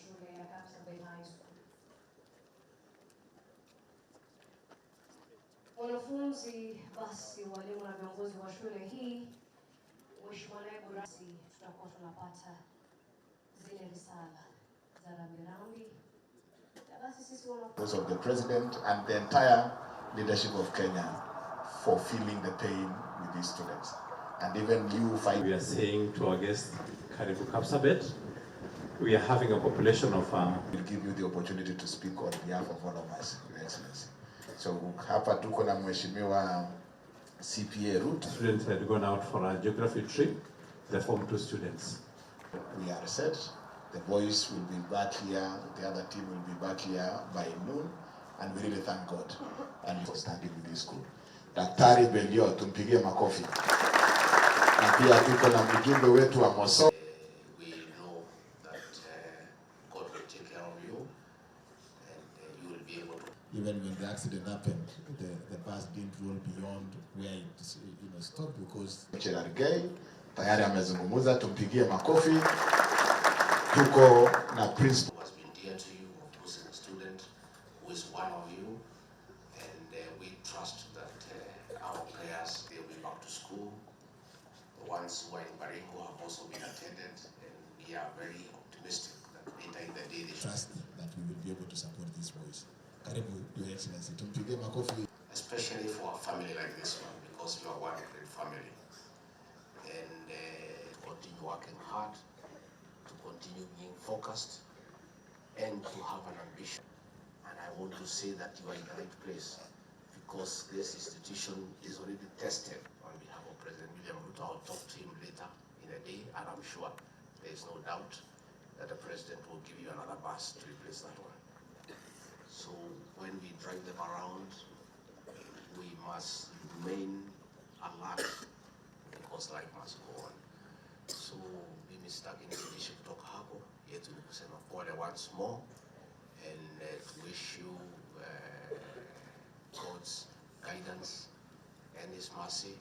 shule ya Kapsabet High School. Wanafunzi, basi walimu na viongozi wa shule hii, Mheshimiwa Naibu Rais, tutakuwa tunapata zile risala za rambirambi. Of the President and the entire leadership of Kenya for feeling the pain with these students. And even you find... We are saying to our guests, Karibu Kapsabet, we are having a population of... We'll give you the opportunity to speak on behalf of all of us, Your Excellency. So hapa tuko na Mheshimiwa CPA Root. Students had gone out for a geography trip, the Form 2 students. We are set. The boys will be back here, the other team will be back here by noon, and we really thank God and for standing with this school. Daktari Belio, tumpigie makofi. Na pia tuko na mjumbe wetu wa Moso. We know that God will take care of you and you will be able to... Even when the accident happened, the bus didn't roll beyond where it stopped because... Gay, tayari amezungumza, tumpigie makofi. Tuko na principal who has been dear to you, of losing a student who is one of you, and we trust that our prayers, they will be back to school. The ones who are in Baringo have also been attended, and we are very optimistic that later in the day they trust that we will be able to support these boys. Karibu, Your Excellency. Tumpige makofi. Especially for a family like this one, because you are one great family, and continue working hard, to continue being focused, and to have an ambition. And I want to say that you are in the right place, because this institution is already tested on behalf of President William Ruto. I'll talk to him later in a day, and I'm sure there is no doubt that the President will give you another bus to replace that one. So when we drive them around, we must remain alert, because life must go on. So mimi sitaki nizidishe kutoka hapo, yetu ni kusema pole once more, and to wish you God's guidance and His mercy.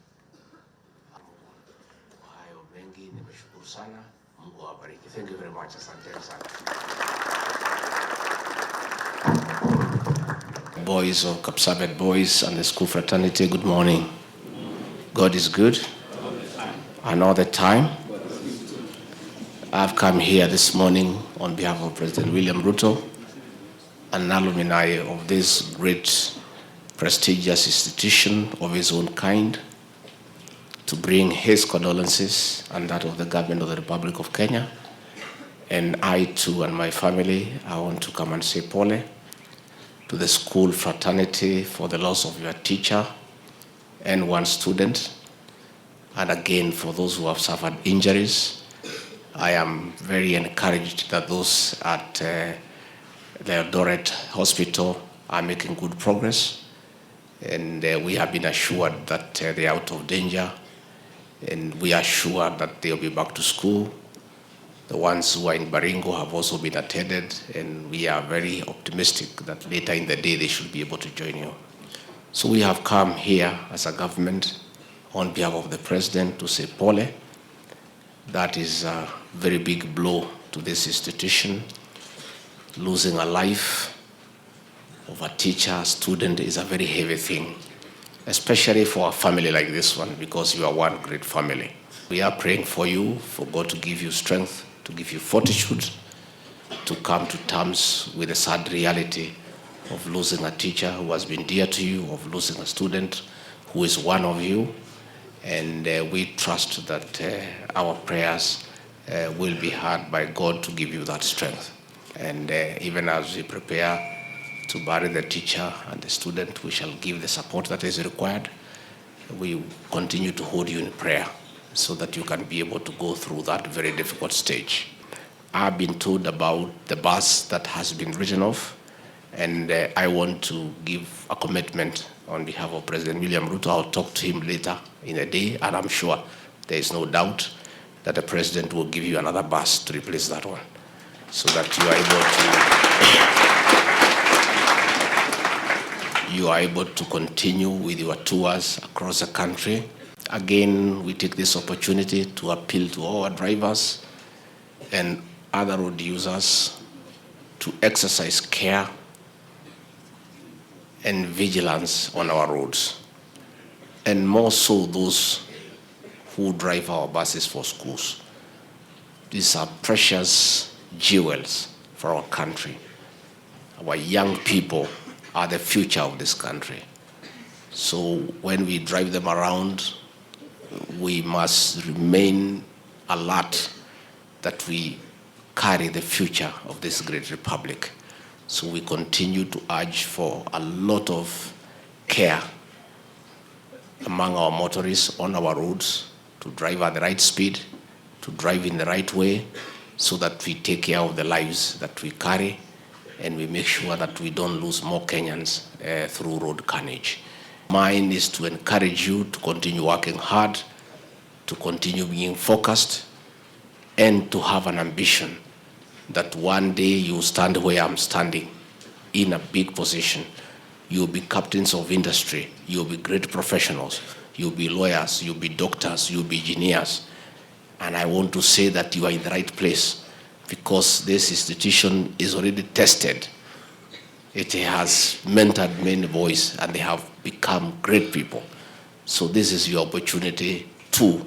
Hayo mengi, nimeshukuru sana. Mungu awabariki. Thank you very much. Asante sana. Boys of Kapsabet boys and the school fraternity, good morning. God is good, and all the time. I've come here this morning on behalf of President William Ruto, an alumni of this great, prestigious institution of his own kind, to bring his condolences and that of the government of the Republic of Kenya. And I too and my family, I want to come and say pole to the school fraternity for the loss of your teacher and one student, and again for those who have suffered injuries. I am very encouraged that those at the Eldoret Hospital are making good progress, and we have been assured that they are out of danger, and we are sure that they'll be back to school. The ones who are in Baringo have also been attended, and we are very optimistic that later in the day they should be able to join you. So we have come here as a government on behalf of the President to say pole. That is a very big blow to this institution. Losing a life of a teacher, student is a very heavy thing, especially for a family like this one, because you are one great family. We are praying for you, for God to give you strength, to give you fortitude, to come to terms with the sad reality of losing a teacher who has been dear to you, of losing a student who is one of you. And we trust that our prayers will be heard by God to give you that strength. And even as we prepare to bury the teacher and the student, we shall give the support that is required. We continue to hold you in prayer so that you can be able to go through that very difficult stage. I've been told about the bus that has been written off, and I want to give a commitment on behalf of President William Ruto. I'll talk to him later in the day, and I'm sure there is no doubt that the President will give you another bus to replace that one, so that you are able to continue with your tours across the country. Again, we take this opportunity to appeal to our drivers and other road users to exercise care and vigilance on our roads, and more so those who drive our buses for schools. These are precious jewels for our country. Our young people are the future of this country. So when we drive them around, we must remain alert that we carry the future of this great republic. So we continue to urge for a lot of care among our motorists on our roads, to drive at the right speed, to drive in the right way, so that we take care of the lives that we carry, and we make sure that we don't lose more Kenyans through road carnage. Mine is to encourage you to continue working hard, to continue being focused, and to have an ambition that one day you stand where I'm standing, in a big position. You'll be captains of industry, you'll be great professionals, you'll be lawyers, you'll be doctors, you'll be engineers. And I want to say that you are in the right place, because this institution is already tested. It has mentored many boys, and they have become great people. So this is your opportunity too,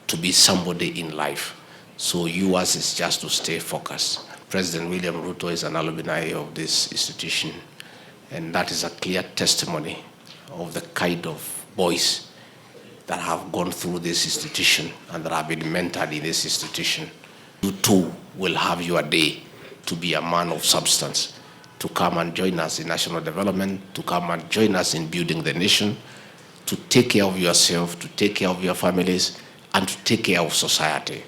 to be somebody in life. So yours is just to stay focused. President William Ruto is an alumni of this institution, and that is a clear testimony of the kind of boys that have gone through this institution and that have been mentored in this institution. You too will have your day to be a man of substance, to come and join us in national development, to come and join us in building the nation, to take care of yourself, to take care of your families, and to take care of society.